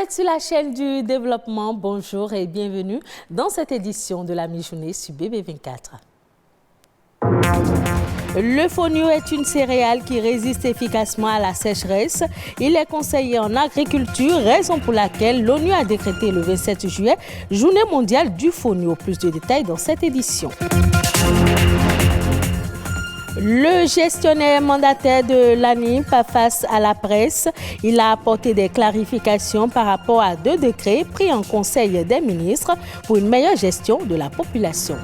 êtes sur la chaîne du développement, bonjour et bienvenue dans cette édition de la mi-journée sur BB24. Le fonio est une céréale qui résiste efficacement à la sécheresse. Il est conseillé en agriculture, raison pour laquelle l'ONU a décrété le 27 juillet Journée mondiale du fonio. Plus de détails dans cette édition. Le gestionnaire mandataire de l'ANIP face à la presse, il a apporté des clarifications par rapport à 2 décrets pris en Conseil des ministres pour une meilleure gestion de la population.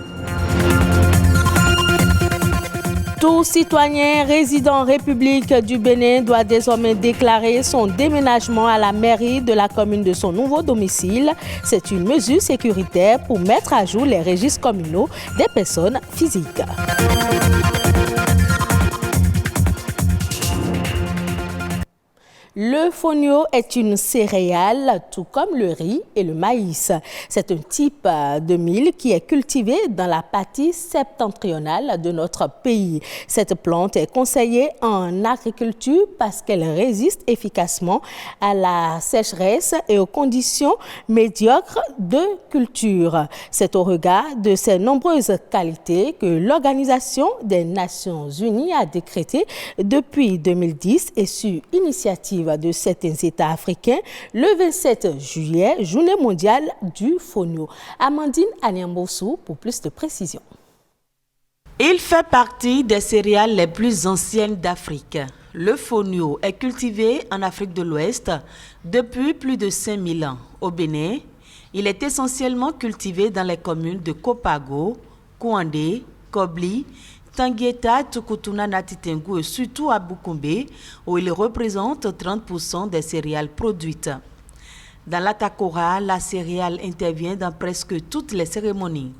Tout citoyen résidant en République du Bénin doit désormais déclarer son déménagement à la mairie de la commune de son nouveau domicile. C'est une mesure sécuritaire pour mettre à jour les registres communaux des personnes physiques. Le fonio est une céréale, tout comme le riz et le maïs. C'est un type de mil qui est cultivé dans la partie septentrionale de notre pays. Cette plante est conseillée en agriculture parce qu'elle résiste efficacement à la sécheresse et aux conditions médiocres de culture. C'est au regard de ces nombreuses qualités que l'Organisation des Nations Unies a décrété depuis 2010 et sur initiative de certains États africains, le 27 juillet, Journée mondiale du fonio. Amandine Aniambossou pour plus de précisions. Il fait partie des céréales les plus anciennes d'Afrique. Le fonio est cultivé en Afrique de l'Ouest depuis plus de 5000 ans. Au Bénin, il est essentiellement cultivé dans les communes de Kopago, Kouandé, Kobli, Tangueta, Tukutuna, Natitengu et surtout à Bukombe, où il représente 30% des céréales produites. Dans l'Atakora, la céréale intervient dans presque toutes les cérémonies.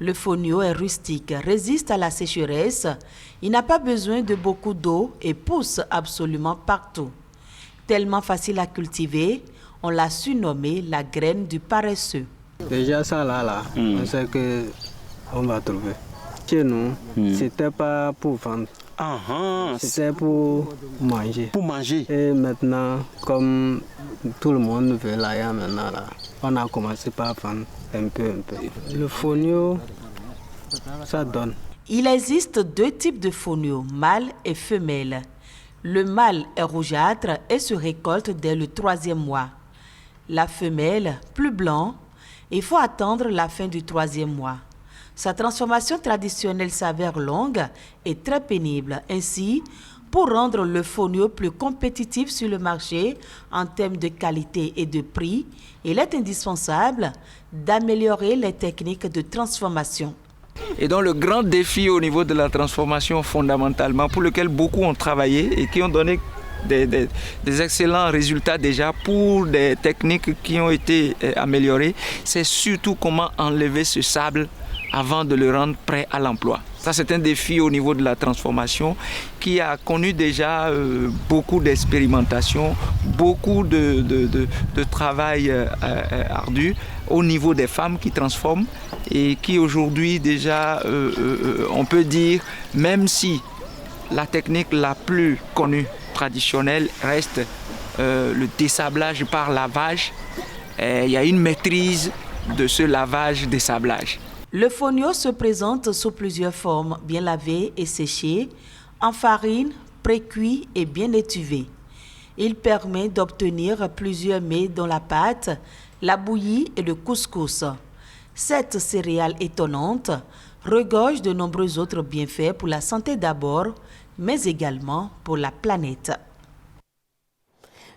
Le fonio est rustique, résiste à la sécheresse, il n'a pas besoin de beaucoup d'eau et pousse absolument partout. Tellement facile à cultiver, on l'a surnommé la graine du paresseux. Déjà ça là, on sait qu'on va trouver. Chez nous, c'était pas pour vendre, c'était pour manger. Pour manger. Et maintenant, comme tout le monde veut l'ailleurs maintenant, là, on a commencé par vendre un peu. Le fonio, ça donne. Il existe 2 types de fonio, mâle et femelle. Le mâle est rougeâtre et se récolte dès le 3e mois. La femelle, plus blanc, il faut attendre la fin du 3e mois. Sa transformation traditionnelle s'avère longue et très pénible. Ainsi, pour rendre le fonio plus compétitif sur le marché en termes de qualité et de prix, il est indispensable d'améliorer les techniques de transformation. Et donc le grand défi au niveau de la transformation fondamentalement, pour lequel beaucoup ont travaillé et qui ont donné des excellents résultats déjà pour des techniques qui ont été améliorées, c'est surtout comment enlever ce sable avant de le rendre prêt à l'emploi. Ça, c'est un défi au niveau de la transformation qui a connu déjà beaucoup d'expérimentation, beaucoup de travail ardu au niveau des femmes qui transforment et qui aujourd'hui déjà, on peut dire, même si la technique la plus connue, traditionnelle, reste le dessablage par lavage, il y a une maîtrise de ce lavage-dessablage. Le fonio se présente sous plusieurs formes, bien lavé et séché, en farine, pré-cuit et bien étuvé. Il permet d'obtenir plusieurs mets dont la pâte, la bouillie et le couscous. Cette céréale étonnante regorge de nombreux autres bienfaits pour la santé d'abord, mais également pour la planète.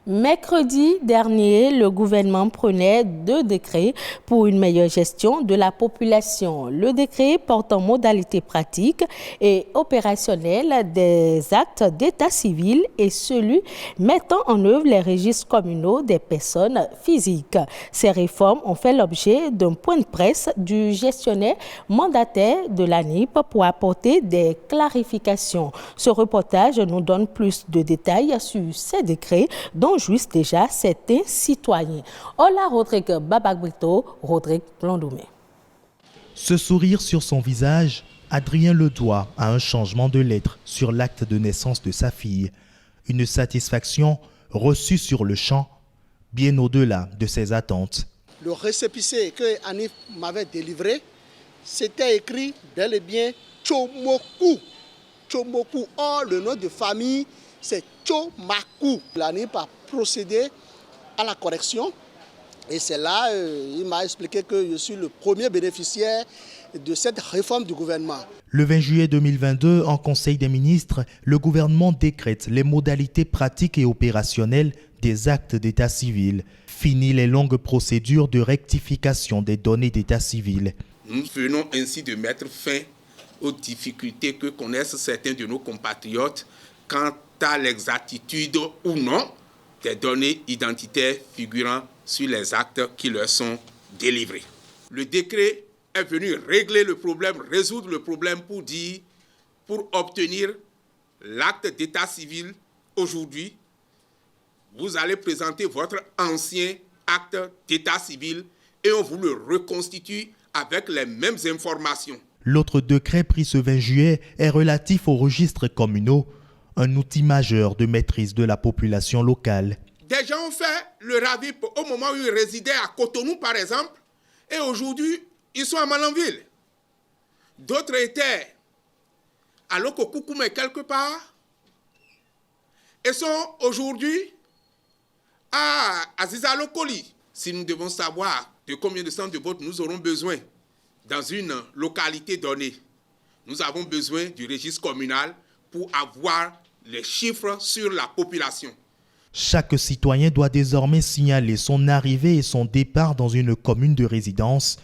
Mercredi dernier, le gouvernement prenait 2 décrets pour une meilleure gestion de la population. Le décret portant modalités pratiques et opérationnelles des actes d'état civil et celui mettant en œuvre les registres communaux des personnes physiques. Ces réformes ont fait l'objet d'un point de presse du gestionnaire mandataire de l'ANIP pour apporter des clarifications. Ce reportage nous donne plus de détails sur ces décrets dont jouissent déjà certains citoyens. Hola Rodrigue Babagbrito, Rodrigue Blandomé. Ce sourire sur son visage, Adrien le doit à un changement de lettre sur l'acte de naissance de sa fille. Une satisfaction reçue sur le champ, bien au-delà de ses attentes. Le récépissé que Annie m'avait délivré, c'était écrit bel et bien Tchomoku. Tchomoku. Or, le nom de famille, c'est Tchomaku. L'ANIP a procédé à la correction. Et c'est là, il m'a expliqué que je suis le premier bénéficiaire de cette réforme du gouvernement. Le 20 juillet 2022, en Conseil des ministres, le gouvernement décrète les modalités pratiques et opérationnelles des actes d'état civil. Fini les longues procédures de rectification des données d'état civil. Nous venons ainsi de mettre fin aux difficultés que connaissent certains de nos compatriotes quant à l'exactitude ou non des données identitaires figurant sur les actes qui leur sont délivrés. Le décret est venu régler le problème, résoudre le problème pour obtenir l'acte d'état civil aujourd'hui. Vous allez présenter votre ancien acte d'état civil et on vous le reconstitue avec les mêmes informations. L'autre décret pris ce 20 juillet est relatif aux registres communaux, un outil majeur de maîtrise de la population locale. Des gens ont fait le RAVIP au moment où ils résidaient à Cotonou, par exemple, et aujourd'hui, ils sont à Malanville. D'autres étaient à Lokokoukoumé quelque part, et sont aujourd'hui à Aziza Lokoli. Si nous devons savoir de combien de centres de vote nous aurons besoin dans une localité donnée, nous avons besoin du registre communal pour avoir les chiffres sur la population. Chaque citoyen doit désormais signaler son arrivée et son départ dans une commune de résidence.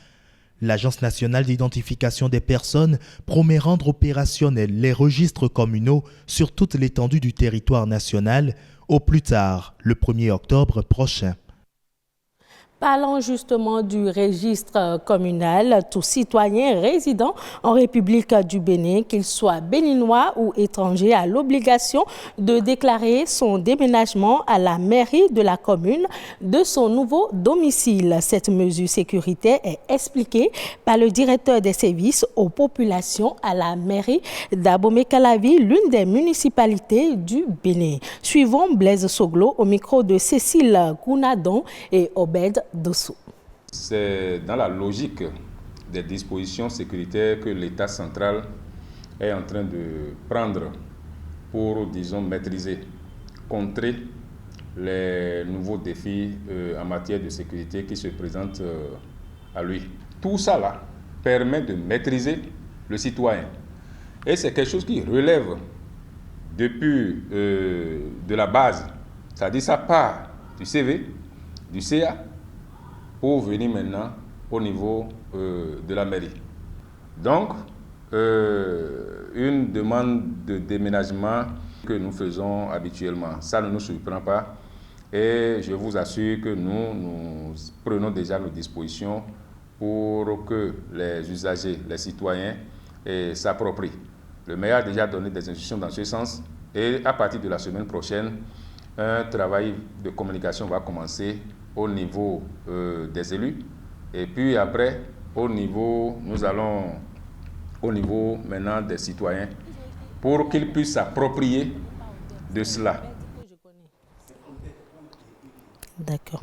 L'Agence nationale d'identification des personnes promet rendre opérationnels les registres communaux sur toute l'étendue du territoire national, au plus tard le 1er octobre prochain. Parlons justement du registre communal. Tout citoyen résident en République du Bénin, qu'il soit béninois ou étranger, a l'obligation de déclarer son déménagement à la mairie de la commune de son nouveau domicile. Cette mesure sécuritaire est expliquée par le directeur des services aux populations à la mairie d'Abomey-Calavi, l'une des municipalités du Bénin. Suivons Blaise Soglo au micro de Cécile Gounadon et Obed Dossou. C'est dans la logique des dispositions sécuritaires que l'État central est en train de prendre pour, disons, maîtriser, contrer les nouveaux défis en matière de sécurité qui se présentent à lui. Tout ça là permet de maîtriser le citoyen. Et c'est quelque chose qui relève depuis de la base, c'est-à-dire ça part du CV, du CA, pour venir maintenant au niveau de la mairie. Donc, une demande de déménagement que nous faisons habituellement, ça ne nous surprend pas et je vous assure que nous prenons déjà nos dispositions pour que les usagers, les citoyens s'approprient. Le maire a déjà donné des instructions dans ce sens et à partir de la semaine prochaine, un travail de communication va commencer au niveau des élus et puis après nous allons au niveau maintenant des citoyens pour qu'ils puissent s'approprier de cela. D'accord.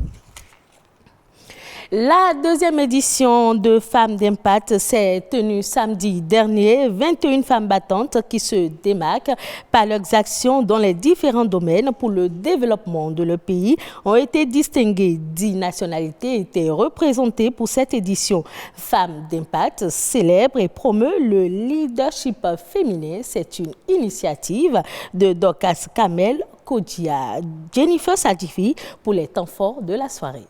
La deuxième édition de Femmes d'Impact s'est tenue samedi dernier. 21 femmes battantes qui se démarquent par leurs actions dans les différents domaines pour le développement de leur pays ont été distinguées. 10 nationalités étaient représentées pour cette édition. Femmes d'Impact célèbre et promeut le leadership féminin. C'est une initiative de Dorcas Kamel Kodia. Jennifer Sadifi pour les temps forts de la soirée.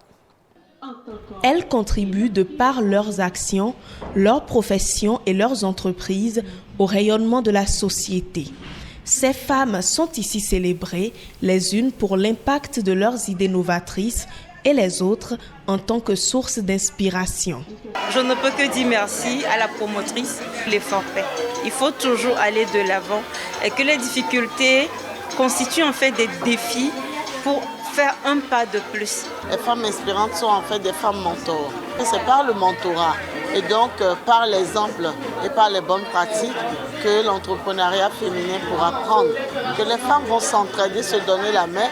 Elles contribuent de par leurs actions, leurs professions et leurs entreprises au rayonnement de la société. Ces femmes sont ici célébrées, les unes pour l'impact de leurs idées novatrices et les autres en tant que source d'inspiration. Je ne peux que dire merci à la promotrice, les forfaits. Il faut toujours aller de l'avant et que les difficultés constituent en fait des défis pour faire un pas de plus. Les femmes inspirantes sont en fait des femmes mentors. Et c'est par le mentorat et donc par l'exemple et par les bonnes pratiques que l'entrepreneuriat féminin pourra prendre. Que les femmes vont s'entraider, se donner la main,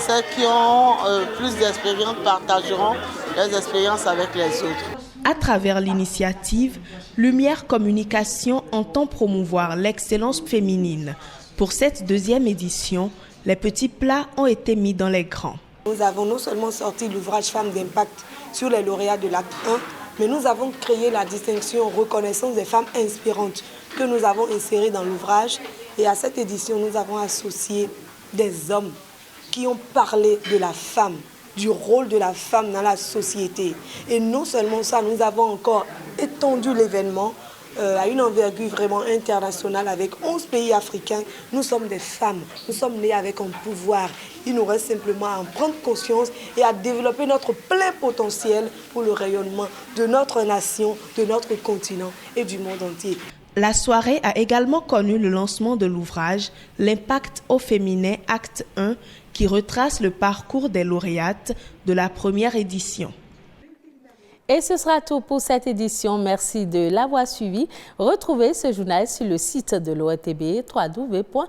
Celles qui ont plus d'expérience partageront leurs expériences avec les autres. À travers l'initiative, Lumière Communication entend promouvoir l'excellence féminine. Pour cette deuxième édition, les petits plats ont été mis dans les grands. Nous avons non seulement sorti l'ouvrage Femmes d'impact sur les lauréats de l'acte 1, mais nous avons créé la distinction reconnaissance des femmes inspirantes que nous avons insérée dans l'ouvrage. Et à cette édition, nous avons associé des hommes qui ont parlé de la femme, du rôle de la femme dans la société. Et non seulement ça, nous avons encore étendu l'événement à une envergure vraiment internationale avec 11 pays africains. Nous sommes des femmes, nous sommes nées avec un pouvoir. Il nous reste simplement à en prendre conscience et à développer notre plein potentiel pour le rayonnement de notre nation, de notre continent et du monde entier. La soirée a également connu le lancement de l'ouvrage L'impact au féminin, acte 1, qui retrace le parcours des lauréates de la première édition. Et ce sera tout pour cette édition. Merci de l'avoir suivi. Retrouvez ce journal sur le site de l'ORTB, www.ortb.bj.